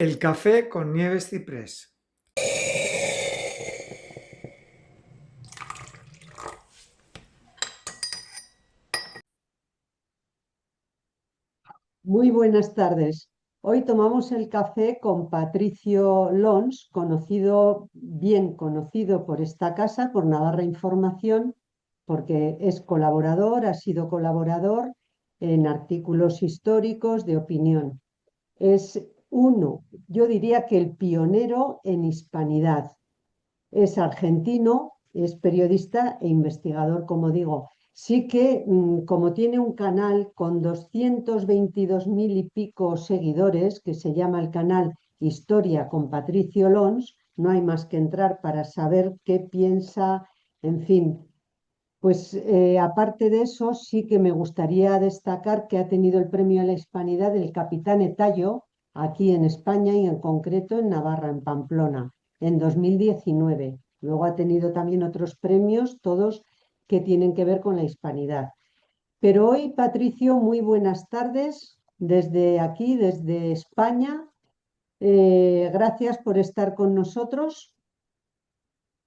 El café con Nieves Ciprés. Muy buenas tardes. Hoy tomamos el café con Patricio Lons, bien conocido por esta casa, por Navarra Información, porque es colaborador, ha sido colaborador en artículos históricos de opinión. Es yo diría que el pionero en hispanidad. Es argentino, es periodista e investigador, como digo. Sí que, como tiene un canal con 222.000 y pico seguidores, que se llama el canal Historia con Patricio Lons, no hay más que entrar para saber qué piensa, en fin. Pues aparte de eso, sí que me gustaría destacar que ha tenido el premio a la Hispanidad del Capitán Etayo aquí en España y en concreto en Navarra, en Pamplona, en 2019. Luego ha tenido también otros premios, todos que tienen que ver con la Hispanidad. Pero hoy, Patricio, muy buenas tardes desde aquí, desde España. Gracias por estar con nosotros.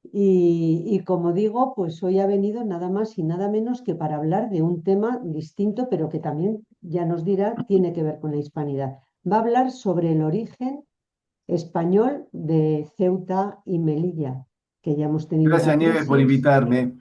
Y como digo, pues hoy ha venido nada más y nada menos que para hablar de un tema distinto, pero que también, ya nos dirá, tiene que ver con la hispanidad. Va a hablar sobre el origen español de Ceuta y Melilla, que ya hemos tenido la Gracias, Nieves, por crisis. invitarme.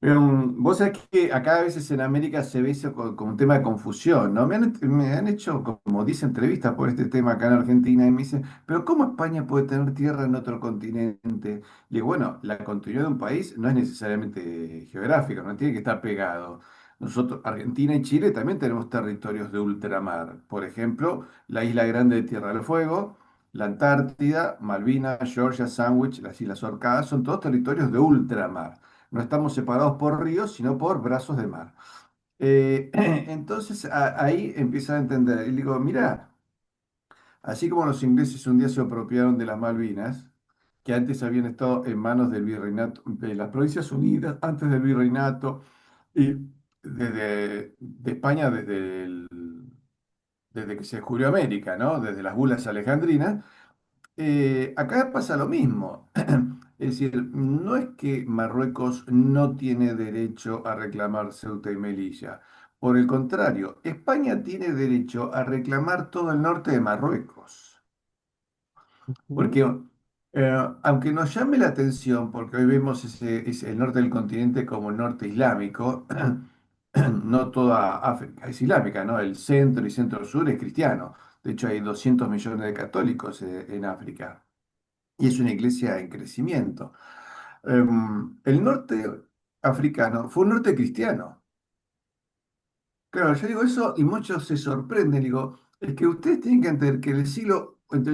Vos sabés que acá a veces en América se ve eso como un tema de confusión, ¿no? Me han hecho, como dice, entrevistas por este tema acá en Argentina y me dicen, pero ¿cómo España puede tener tierra en otro continente? Y digo, bueno, la continuidad de un país no es necesariamente geográfica, no tiene que estar pegado. Nosotros, Argentina y Chile, también tenemos territorios de ultramar. Por ejemplo, la Isla Grande de Tierra del Fuego, la Antártida, Malvinas, Georgia, Sandwich, las Islas Orcadas, son todos territorios de ultramar. No estamos separados por ríos, sino por brazos de mar. Entonces ahí empiezan a entender. Y digo, mira, así como los ingleses un día se apropiaron de las Malvinas, que antes habían estado en manos del virreinato, de las Provincias Unidas, antes del virreinato, y de España desde que se descubrió América, ¿no? Desde las bulas alejandrinas. Acá pasa lo mismo. Es decir, no es que Marruecos no tiene derecho a reclamar Ceuta y Melilla. Por el contrario, España tiene derecho a reclamar todo el norte de Marruecos. ¿Mm? Porque aunque nos llame la atención, porque hoy vemos el norte del continente como el norte islámico, no toda África es islámica, ¿no? El centro y centro-sur es cristiano. De hecho, hay 200 millones de católicos en África y es una iglesia en crecimiento. El norte africano fue un norte cristiano. Claro, yo digo eso y muchos se sorprenden. Digo, es que ustedes tienen que entender que entre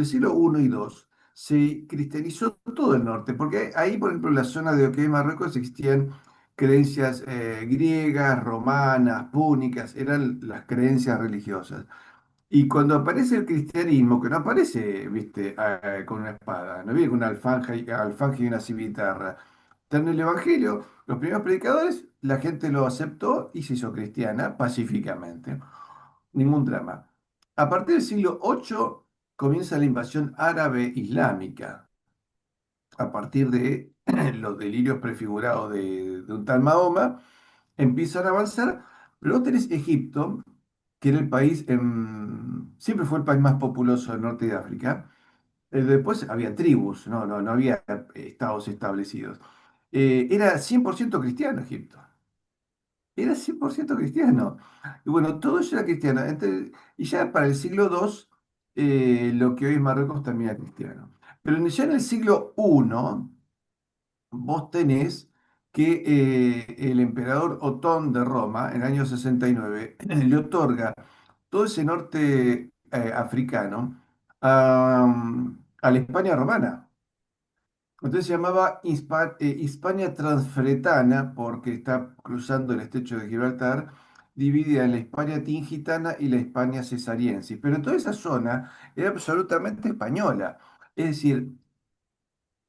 el siglo I y II se cristianizó todo el norte, porque ahí, por ejemplo, en la zona de lo que es Marruecos existían creencias griegas, romanas, púnicas, eran las creencias religiosas. Y cuando aparece el cristianismo, que no aparece, viste, con una espada, no viene con una alfanje y una cimitarra. Está en el Evangelio, los primeros predicadores, la gente lo aceptó y se hizo cristiana pacíficamente. Ningún drama. A partir del siglo VIII comienza la invasión árabe islámica. A partir de los delirios prefigurados de un tal Mahoma, empiezan a avanzar. Luego tenés Egipto, que era el país, siempre fue el país más populoso del norte de África. Después había tribus, no había estados establecidos. Era 100% cristiano Egipto. Era 100% cristiano. Y bueno, todo eso era cristiano. Y ya para el siglo II, lo que hoy es Marruecos también era cristiano. Pero ya en el siglo I, vos tenés que el emperador Otón de Roma, en el año 69, le otorga todo ese norte africano a la España romana. Entonces se llamaba Hispania Transfretana porque está cruzando el estrecho de Gibraltar, dividida en la Hispania Tingitana y la Hispania Cesariensis. Pero toda esa zona era absolutamente española. Es decir,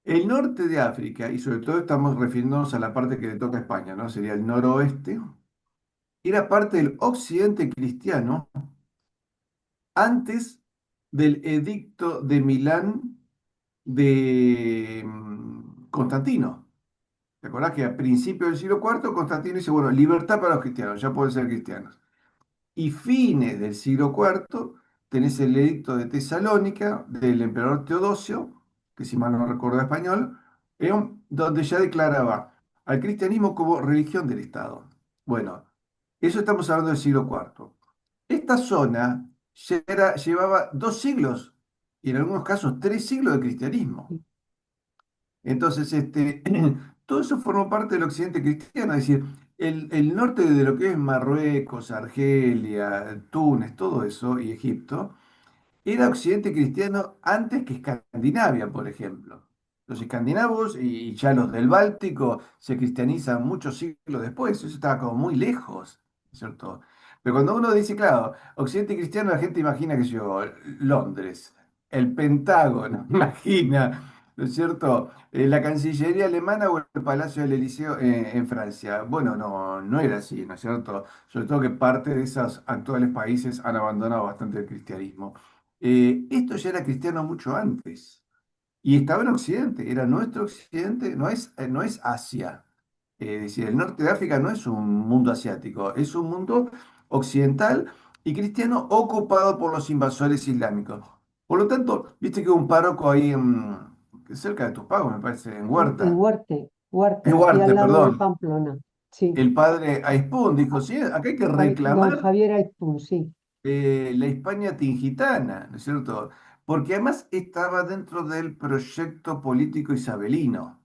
el norte de África, y sobre todo estamos refiriéndonos a la parte que le toca a España, ¿no? Sería el noroeste, era parte del occidente cristiano antes del edicto de Milán de Constantino. ¿Te acordás que a principios del siglo IV Constantino dice, bueno, libertad para los cristianos, ya pueden ser cristianos? Y fines del siglo IV tenés el edicto de Tesalónica del emperador Teodosio, que si mal no recuerdo español, donde ya declaraba al cristianismo como religión del Estado. Bueno, eso estamos hablando del siglo IV. Esta zona llevaba 2 siglos, y en algunos casos 3 siglos de cristianismo. Entonces, todo eso formó parte del occidente cristiano, es decir, el norte de lo que es Marruecos, Argelia, Túnez, todo eso, y Egipto, era occidente cristiano antes que Escandinavia, por ejemplo. Los escandinavos y ya los del Báltico se cristianizan muchos siglos después, eso estaba como muy lejos, ¿cierto? Pero cuando uno dice, claro, occidente cristiano, la gente imagina que yo, Londres, el Pentágono, imagina, ¿no es cierto? La Cancillería alemana o el Palacio del Elíseo en Francia. Bueno, no, no era así, ¿no es cierto? Sobre todo que parte de esos actuales países han abandonado bastante el cristianismo. Esto ya era cristiano mucho antes y estaba en Occidente, era nuestro Occidente, no es Asia. Es decir, el norte de África no es un mundo asiático, es un mundo occidental y cristiano ocupado por los invasores islámicos. Por lo tanto, viste que hubo un párroco ahí cerca de tus pagos, me parece, en En Huerta, Huarte, en aquí al Huarte, lado de perdón. Pamplona. Sí, El padre Aispun dijo, sí, acá hay que Don reclamar Javier Aizpún, sí. la Hispania tingitana, ¿no es cierto? Porque además estaba dentro del proyecto político isabelino.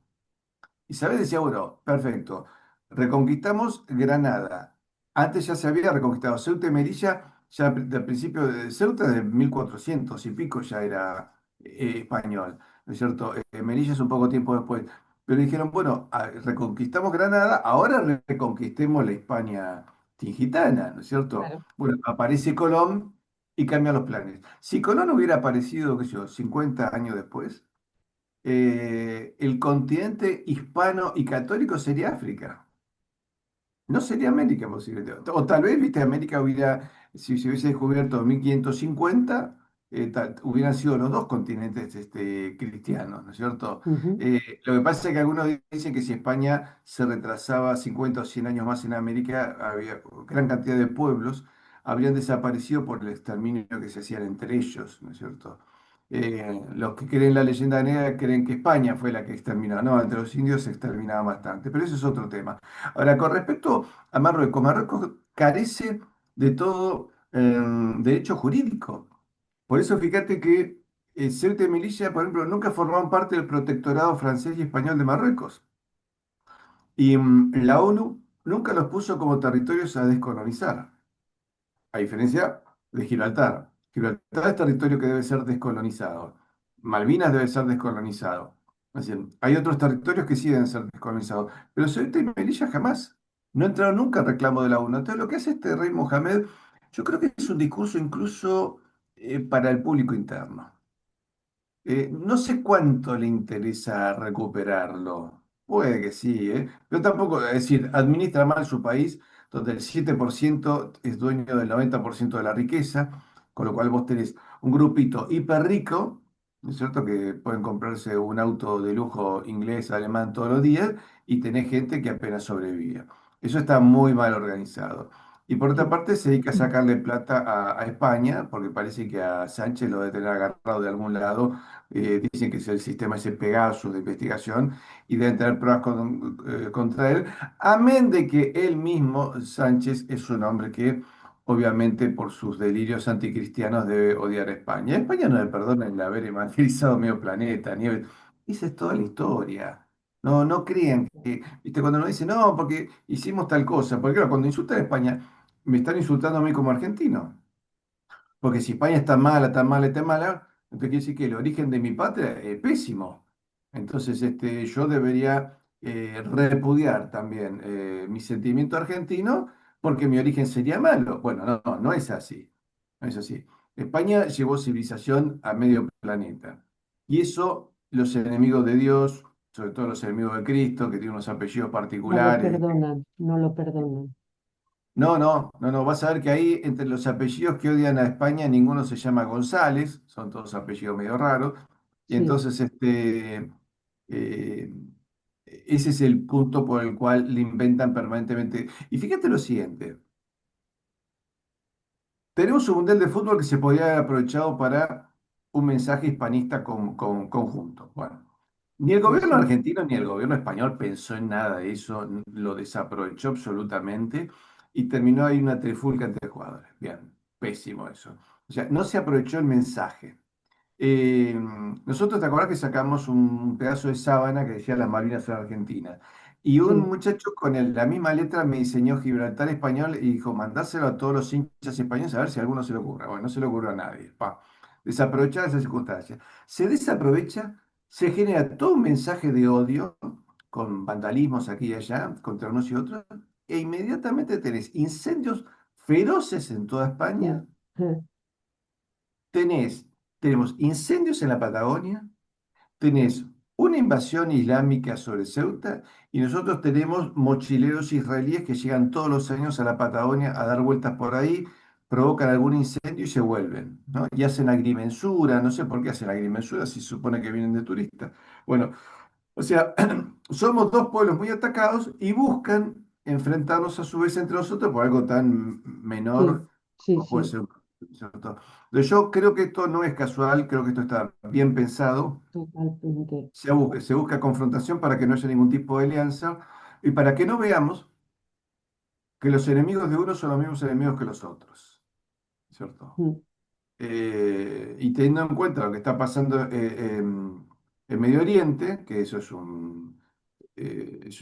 Isabel decía, bueno, perfecto, reconquistamos Granada. Antes ya se había reconquistado Ceuta y Melilla, ya del principio de Ceuta de 1400 y pico ya era español, ¿no es cierto? Melilla es un poco tiempo después. Pero dijeron, bueno, reconquistamos Granada, ahora reconquistemos la Hispania tingitana, ¿no es cierto? Claro. Bueno, aparece Colón y cambian los planes. Si Colón hubiera aparecido, qué sé yo, 50 años después, el continente hispano y católico sería África. No sería América posiblemente. O tal vez, viste, América hubiera, si se hubiese descubierto en 1550, hubieran sido los dos continentes cristianos, ¿no es cierto? Ujú. Lo que pasa es que algunos dicen que si España se retrasaba 50 o 100 años más en América, había gran cantidad de pueblos habrían desaparecido por el exterminio que se hacían entre ellos, ¿no es cierto? Los que creen la leyenda negra creen que España fue la que exterminó. No, entre los indios se exterminaba bastante, pero eso es otro tema. Ahora, con respecto a Marruecos, Marruecos carece de todo derecho jurídico. Por eso fíjate que Ceuta y Melilla, por ejemplo, nunca formaron parte del protectorado francés y español de Marruecos. Y la ONU nunca los puso como territorios a descolonizar. A diferencia de Gibraltar. Gibraltar es territorio que debe ser descolonizado. Malvinas debe ser descolonizado. Es decir, hay otros territorios que sí deben ser descolonizados. Pero Ceuta y Melilla jamás. No entraron nunca al reclamo de la ONU. Entonces, lo que hace este rey Mohamed, yo creo que es un discurso incluso para el público interno. No sé cuánto le interesa recuperarlo. Puede que sí, ¿eh? Pero tampoco, es decir, administra mal su país, donde el 7% es dueño del 90% de la riqueza, con lo cual vos tenés un grupito hiper rico, ¿no es cierto? Que pueden comprarse un auto de lujo inglés, alemán todos los días, y tenés gente que apenas sobrevive. Eso está muy mal organizado. Y por otra Sí. parte se dedica a sacarle plata a España, porque parece que a Sánchez lo debe tener agarrado de algún lado. Dicen que es el sistema ese Pegasus de investigación y deben tener pruebas contra él. Amén de que él mismo, Sánchez, es un hombre que obviamente por sus delirios anticristianos debe odiar a España. A España no le perdona el haber evangelizado medio planeta, ni esa es toda la historia. No, no crean que, viste, cuando uno dice, no, porque hicimos tal cosa, porque claro, cuando insultan a España, me están insultando a mí como argentino. Porque si España está mala, está mala, está mala, entonces quiere decir que el origen de mi patria es pésimo. Entonces, yo debería repudiar también mi sentimiento argentino porque mi origen sería malo. Bueno, no, no, no es así. No es así. España llevó civilización a medio planeta. Y eso los enemigos de Dios, sobre todo los enemigos de Cristo, que tienen unos apellidos No lo particulares. perdonan, no lo perdonan. no, vas a ver que ahí entre los apellidos que odian a España ninguno se llama González, son todos apellidos medio raros, y Sí, entonces eh, ese es el punto por el cual le inventan permanentemente. Y fíjate lo siguiente, tenemos un mundial de fútbol que se podría haber aprovechado para un mensaje hispanista conjunto. Bueno, ni el pues gobierno sí, argentino ni el gobierno español pensó en nada de eso, lo desaprovechó absolutamente y terminó ahí una trifulca entre jugadores. Bien, pésimo eso. O sea, no se aprovechó el mensaje. Eh, Nosotros, ¿te acordás que sacamos un pedazo de sábana que decía las Malvinas en Argentina? Y un sí, muchacho con la misma letra me diseñó Gibraltar español y dijo, mandáselo a todos los hinchas españoles a ver si a alguno se le ocurre. Bueno, no se le ocurrió a nadie. Pa. Desaprovechar esa circunstancia. Se desaprovecha, se genera todo un mensaje de odio con vandalismos aquí y allá contra unos y otros, e inmediatamente tenés incendios feroces en toda España. sí, Tenés, tenemos incendios en la Patagonia, tenés una invasión islámica sobre Ceuta y nosotros tenemos mochileros israelíes que llegan todos los años a la Patagonia a dar vueltas por ahí, provocan algún incendio y se vuelven, ¿no? Y hacen agrimensura, no sé por qué hacen agrimensura si se supone que vienen de turistas. Bueno, o sea, somos dos pueblos muy atacados y buscan enfrentarnos a su vez entre nosotros por algo tan menor sí, sí, como puede sí, ser un conflicto, ¿cierto? Entonces, yo creo que esto no es casual, creo que esto está bien pensado. totalmente. Se busca confrontación para que no haya ningún tipo de alianza y para que no veamos que los enemigos de uno son los mismos enemigos que los otros, ¿cierto? Mm, Y teniendo en cuenta lo que está pasando en Medio Oriente, que eso es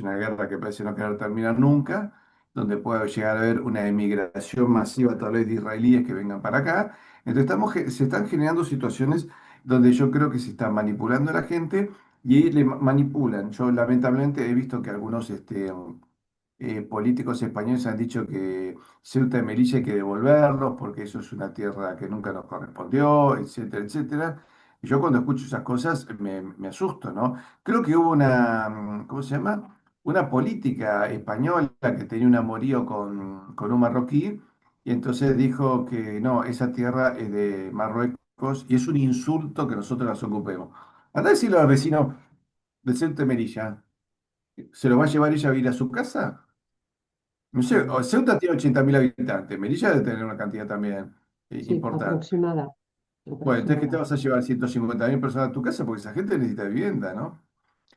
una guerra que parece no querer terminar nunca, donde puede llegar a haber una emigración masiva tal vez de israelíes que vengan para acá. Entonces se están generando situaciones donde yo creo que se está manipulando a la gente y manipulan. Yo lamentablemente he visto que algunos políticos españoles han dicho que Ceuta y Melilla hay que devolverlos porque eso es una tierra que nunca nos correspondió, etcétera, etcétera. Y yo cuando escucho esas cosas me asusto, ¿no? Creo que hubo ¿cómo se llama? Una política española que tenía un amorío con un marroquí y entonces dijo que no, esa tierra es de Marruecos y es un insulto que nosotros las ocupemos. Andá a decirle al vecino de Ceuta y Melilla, ¿se lo va a llevar ella a vivir a su casa? No sé, mm, Ceuta tiene 80.000 habitantes, Melilla debe tener una cantidad también sí, importante. aproximada, Bueno, entonces, ¿qué te aproximada. vas a llevar 150.000 personas a tu casa? Porque esa gente necesita vivienda, ¿no?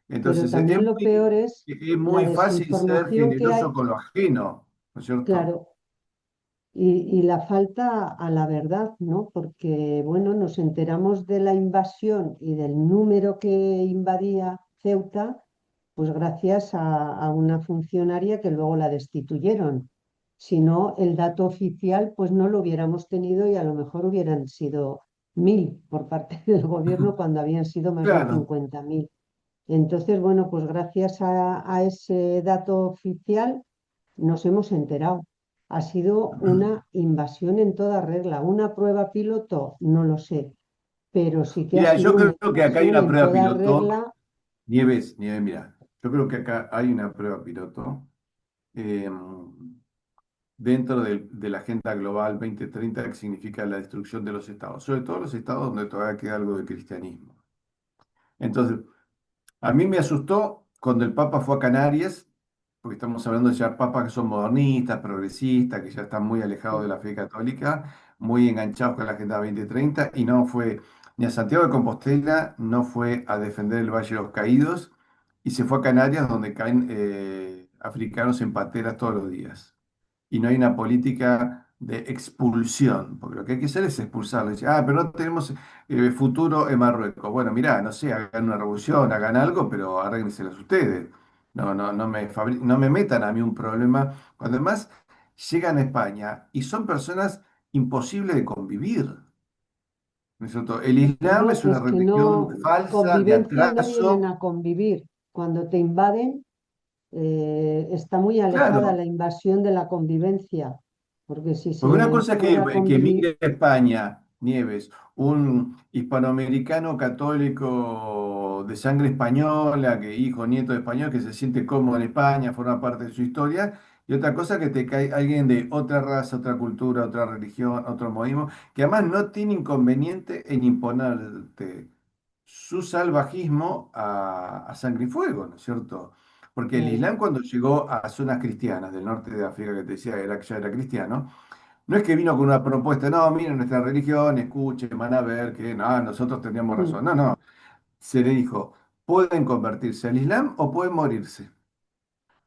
Pero Entonces, también lo peor es es la muy fácil ser desinformación que hay, generoso con lo ajeno, ¿no es cierto? claro, y la falta a la verdad, ¿no? Porque, bueno, nos enteramos de la invasión y del número que invadía Ceuta, pues gracias a una funcionaria que luego la destituyeron. Si no, el dato oficial, pues no lo hubiéramos tenido y a lo mejor hubieran sido 1.000 por parte del gobierno cuando habían sido más de Claro. 50.000. Entonces, bueno, pues gracias a ese dato oficial nos hemos enterado. Ha sido una invasión en toda regla. Una prueba piloto, no lo sé, pero sí que ha Mira, sido yo una creo que acá hay invasión una en prueba toda piloto. regla. Nieves, mira, yo creo que acá hay una prueba piloto eh, dentro de la Agenda Global 2030 que significa la destrucción de los estados, sobre todo los estados donde todavía queda algo de cristianismo. Entonces, a mí me asustó cuando el Papa fue a Canarias, porque estamos hablando de ya papas que son modernistas, progresistas, que ya están muy alejados de Sí, la fe católica, muy enganchados con la Agenda 2030, y no fue ni a Santiago de Compostela, no fue a defender el Valle de los Caídos, y se fue a Canarias, donde caen africanos en pateras todos los días y no hay una política de expulsión, porque lo que hay que hacer es expulsarlos. Dice, pero no tenemos futuro en Marruecos. Bueno, mirá, no sé, hagan una revolución, hagan algo, pero arréglenselas ustedes. No me metan a mí un problema. Cuando además llegan a España y son personas imposibles de convivir. ¿No es cierto? El Islam es una es que religión no, falsa, de convivencia no vienen atraso. a convivir. Cuando te invaden, está muy alejada la Claro, invasión de la convivencia, porque si porque una se cosa es fuera a que convivir, migre a España, Nieves, un hispanoamericano católico de sangre española, que hijo, nieto de español, que se siente cómodo en España, forma parte de su historia, Y otra cosa que te cae alguien de otra raza, otra cultura, otra religión, otro modismo, que además no tiene inconveniente en imponerte su salvajismo a sangre y fuego, ¿no es cierto? Porque el Claro. Islam cuando llegó a zonas cristianas del norte de África, que te decía ya era cristiano, no es que vino con una propuesta, no, miren nuestra religión, escuchen, van a ver que no, nosotros teníamos razón. Mm, No, no, se le dijo, pueden convertirse al Islam o pueden morirse.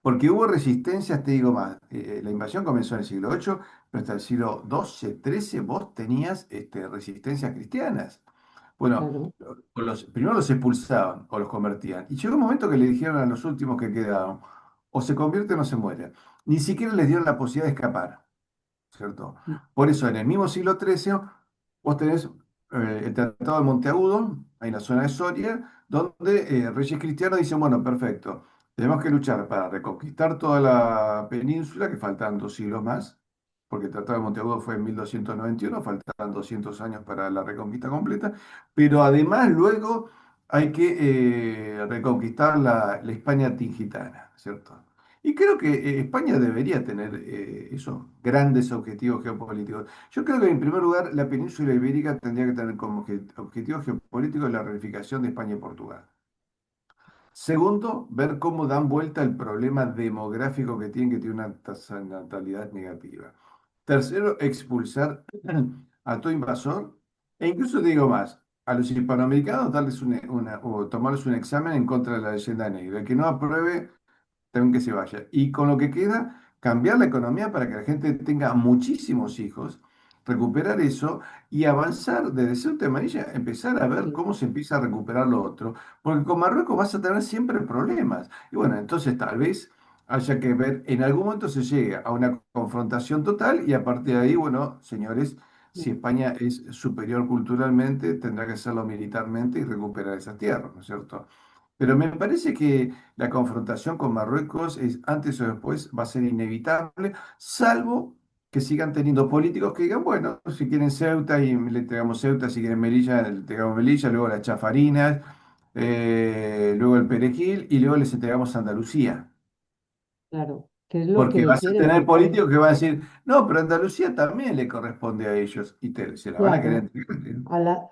Porque hubo resistencias, te digo más. La invasión comenzó en el siglo VIII, pero hasta el siglo XII, XIII vos tenías resistencias cristianas. Bueno, claro. primero los expulsaban o los convertían. Y llegó un momento que le dijeron a los últimos que quedaron, o se convierten o se mueren. Ni siquiera les dieron la posibilidad de escapar. ¿Cierto? Mm, Por eso, en el mismo siglo XIII, vos tenés el Tratado de Monteagudo, ahí en la zona de Soria, donde reyes cristianos dicen, bueno, perfecto, tenemos que luchar para reconquistar toda la península, que faltan 2 siglos más, porque el Tratado de Monteagudo fue en 1291, faltan 200 años para la reconquista completa, pero además luego hay que reconquistar la España tingitana, ¿cierto? Y creo que España debería tener esos grandes objetivos geopolíticos. Yo creo que en primer lugar la península ibérica tendría que tener como objetivo geopolítico la reunificación de España y Portugal. Segundo, ver cómo dan vuelta el problema demográfico que tiene una tasa de natalidad negativa. Tercero, expulsar a todo invasor. E incluso te digo más, a los hispanoamericanos darles o tomarles un examen en contra de la leyenda negra. El que no apruebe también que se vaya. Y con lo que queda, cambiar la economía para que la gente tenga muchísimos hijos, recuperar eso y avanzar desde Ceuta y Melilla, empezar a ver sí, cómo se empieza a recuperar lo otro. Porque con Marruecos vas a tener siempre problemas. Y bueno, entonces tal vez haya que ver, en algún momento se llegue a una confrontación total y a partir de ahí, bueno, señores, si mm, España es superior culturalmente, tendrá que hacerlo militarmente y recuperar esas tierras, ¿no es cierto? Pero me parece que la confrontación con Marruecos es antes o después va a ser inevitable, salvo que sigan teniendo políticos que digan, bueno, si quieren Ceuta y le entregamos Ceuta, si quieren Melilla, le entregamos Melilla, luego las Chafarinas, luego el Perejil y luego les entregamos Andalucía. claro. ¿Qué es lo Porque que vas a quieren? tener Porque, políticos que van a decir, no, pero Andalucía también le corresponde a ellos y se la van a querer claro, entregar. ¿Eh?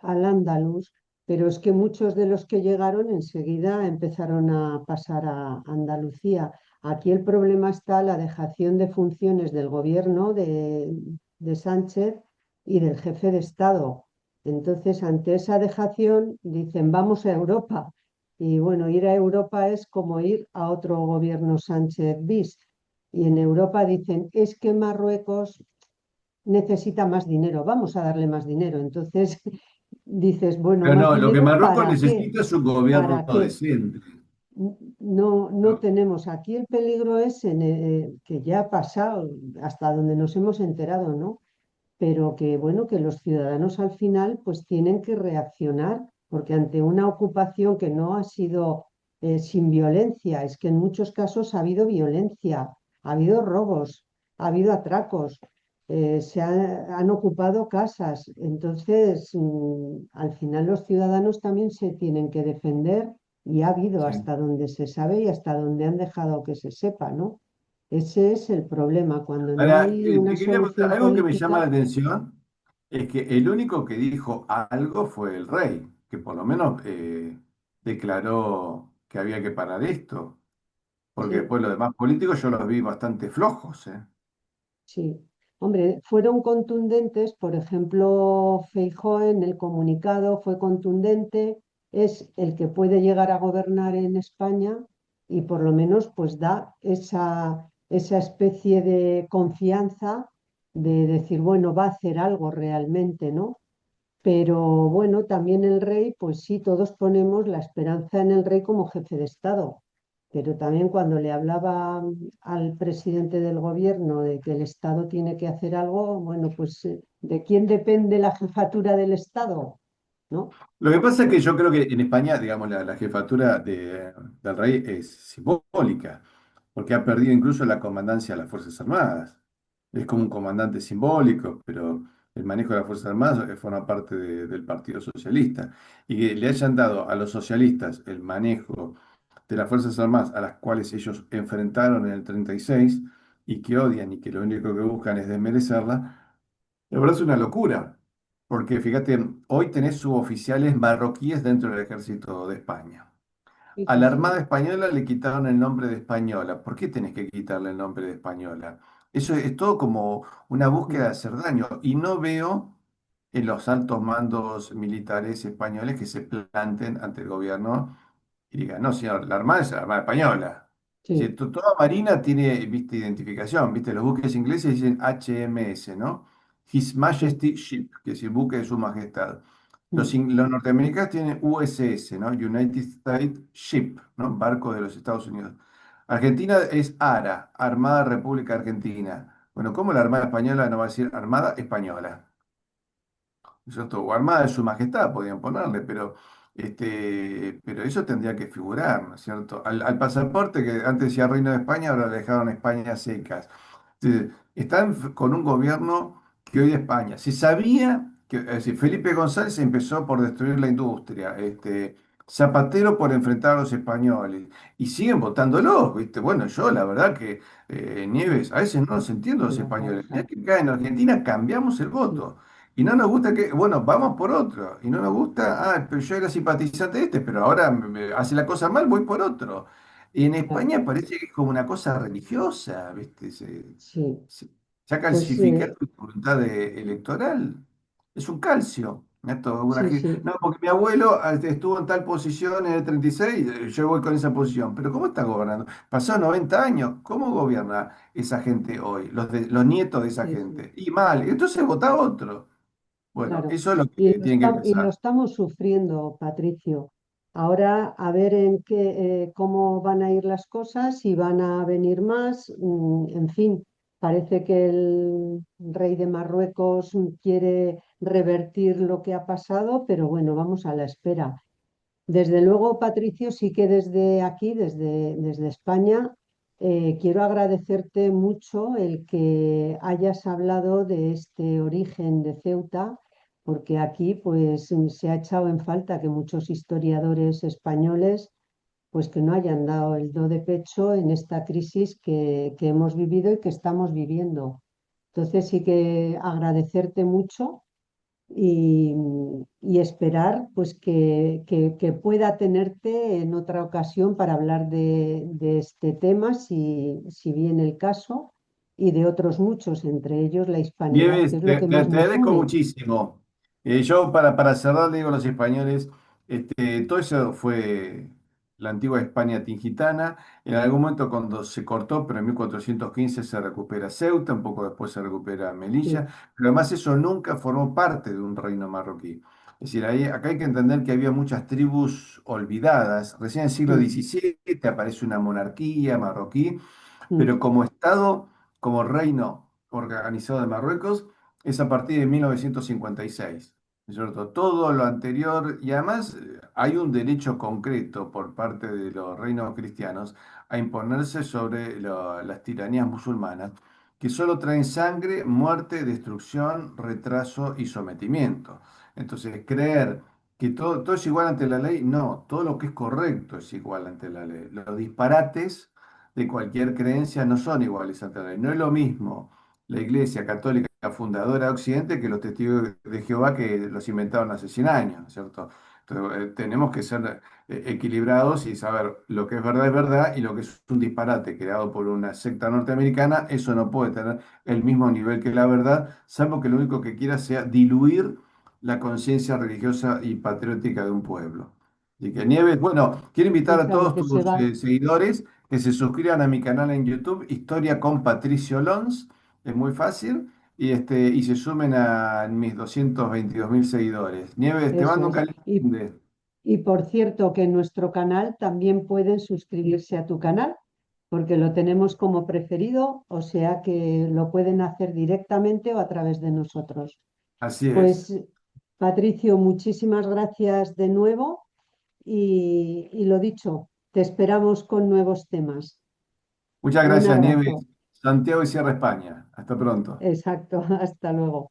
al andaluz, pero es que muchos de los que llegaron enseguida empezaron a pasar a Andalucía. Aquí el problema está la dejación de funciones del gobierno de Sánchez y del jefe de Estado. Entonces, ante esa dejación, dicen, vamos a Europa. Y bueno, ir a Europa es como ir a otro gobierno Sánchez bis. Y en Europa dicen, es que Marruecos necesita más dinero, vamos a darle más dinero. Entonces dices, bueno, Pero más no, lo que dinero, Marruecos ¿para qué? necesita es un gobierno ¿Para qué? decente. No, no ¿No? tenemos. Aquí el peligro es que ya ha pasado, hasta donde nos hemos enterado, ¿no? Pero que, bueno, que los ciudadanos al final pues tienen que reaccionar, porque ante una ocupación que no ha sido sin violencia, es que en muchos casos ha habido violencia, ha habido robos, ha habido atracos, han ocupado casas. Entonces, al final los ciudadanos también se tienen que defender y ha habido Sí. hasta donde se sabe y hasta donde han dejado que se sepa, ¿no? Ese es el problema, cuando no Ahora, hay una te quería preguntar, solución algo que me llama la política. atención es que el único que dijo algo fue el rey, que por lo menos declaró que había que parar esto, porque Sí, después los demás políticos yo los vi bastante flojos, ¿eh? sí. Hombre, fueron contundentes, por ejemplo, Feijóo en el comunicado fue contundente, es el que puede llegar a gobernar en España y por lo menos pues da esa especie de confianza de decir, bueno, va a hacer algo realmente, ¿no? Pero bueno, también el rey, pues sí, todos ponemos la esperanza en el rey como jefe de Estado. Pero también cuando le hablaba al presidente del gobierno de que el Estado tiene que hacer algo, bueno, pues ¿de quién depende la jefatura del Estado? ¿No? Lo que pasa es que yo creo que en España, digamos, la jefatura del rey es simbólica, porque ha perdido incluso la comandancia de las Fuerzas Armadas. Es como un comandante simbólico, pero el manejo de las Fuerzas Armadas forma parte del Partido Socialista. Y que le hayan dado a los socialistas el manejo de las Fuerzas Armadas a las cuales ellos enfrentaron en el 36, y que odian y que lo único que buscan es desmerecerla, la verdad es una locura. Porque fíjate, hoy tenés suboficiales marroquíes dentro del ejército de España. Sí, A sí, la sí. Armada Española le quitaron el nombre de española. ¿Por qué tenés que quitarle el nombre de española? Eso es todo como una búsqueda de Mm, hacer daño. Y no veo en los altos mandos militares españoles que se planten ante el gobierno y digan, no, señor, la Armada es la Armada Española. Es decir, sí, toda Marina tiene, viste, identificación, viste, los buques ingleses dicen HMS, ¿no? His sí. Majesty Ship, que es el buque de su majestad. Mm, Los norteamericanos tienen USS, ¿no? United States Ship, ¿no? Barco de los Estados Unidos. Argentina es ARA, Armada República Argentina. Bueno, ¿cómo la Armada Española no va a decir Armada Española? ¿Cierto? O Armada de Su Majestad podían ponerle, pero eso tendría que figurar, ¿no es cierto? Al pasaporte que antes decía Reino de España, ahora le dejaron España secas. Están con un gobierno que odia España. Se sabía que, es decir, Felipe González empezó por destruir la industria, Zapatero por enfrentar a los españoles, y siguen votándolos, ¿viste? Bueno, yo la verdad que, Nieves, a veces no los entiendo los una españoles. Mirá cosa. que acá en Argentina cambiamos el Sí, voto. Y no nos gusta que, bueno, vamos por otro. Y no nos gusta, pero yo era simpatizante de pero ahora hace la cosa mal, voy por otro. Y en ya, España parece que es como una cosa religiosa, ¿viste? sí. Se, se ha Pues calcificado la voluntad electoral. Es un calcio. sí, sí, No, porque mi abuelo estuvo en tal posición en el 36, yo voy con esa posición. Pero ¿cómo está gobernando? Pasó 90 años. ¿Cómo gobierna esa gente hoy? Los nietos de esa sí, sí. gente. Y mal. Entonces vota otro. Bueno, Claro, eso es lo que tienen que y lo pensar. estamos sufriendo, Patricio. Ahora a ver en qué, cómo van a ir las cosas, si van a venir más. En fin, parece que el rey de Marruecos quiere revertir lo que ha pasado, pero bueno, vamos a la espera. Desde luego, Patricio, sí que desde aquí, desde España, quiero agradecerte mucho el que hayas hablado de este origen de Ceuta, porque aquí pues se ha echado en falta que muchos historiadores españoles pues que no hayan dado el do de pecho en esta crisis que hemos vivido y que estamos viviendo. Entonces sí que agradecerte mucho y, y esperar pues que pueda tenerte en otra ocasión para hablar de este tema, si viene el caso, y de otros muchos, entre ellos la hispanidad, que Nieves, es lo que más te nos agradezco une. muchísimo. Yo para cerrar le digo a los españoles, todo eso fue la antigua España tingitana. En algún momento cuando se cortó, pero en 1415 se recupera Ceuta, un poco después se recupera Melilla, Sí, pero además eso nunca formó parte de un reino marroquí. Es decir, acá hay que entender que había muchas tribus olvidadas. Recién en el siglo mm, XVII aparece una monarquía marroquí, mm, pero como Estado, como reino organizado de Marruecos, es a partir de 1956, ¿no es cierto? Todo lo anterior, y además hay un derecho concreto por parte de los reinos cristianos a imponerse sobre las tiranías musulmanas, que solo traen sangre, muerte, destrucción, retraso y sometimiento. Entonces, creer que todo es igual ante la ley, no, todo lo que es correcto es igual ante la ley. Los disparates de cualquier creencia no son iguales ante la ley. No es lo mismo la Iglesia Católica fundadora de Occidente que los testigos de Jehová que los inventaron hace 100 años, ¿cierto? Entonces, tenemos que ser equilibrados y saber lo que es verdad y lo que es un disparate creado por una secta norteamericana, eso no puede tener el mismo nivel que la verdad, salvo que lo único que quiera sea diluir la conciencia religiosa y patriótica de un pueblo. Así que Nieves, bueno, quiero invitar sí, a claro, todos que se tus va. seguidores que se suscriban a mi canal en YouTube, Historia con Patricio Lons, es muy fácil, y se sumen a mis 222.000 seguidores. Nieves, te Eso mando un es. caliente. Y por cierto, que en nuestro canal también pueden suscribirse a tu canal, porque lo tenemos como preferido, o sea que lo pueden hacer directamente o a través de nosotros. Así es. Pues, Patricio, muchísimas gracias de nuevo y lo dicho, te esperamos con nuevos temas. Muchas Un gracias, Nieves. abrazo. Santiago y Sierra España. Hasta pronto. Exacto. Hasta luego.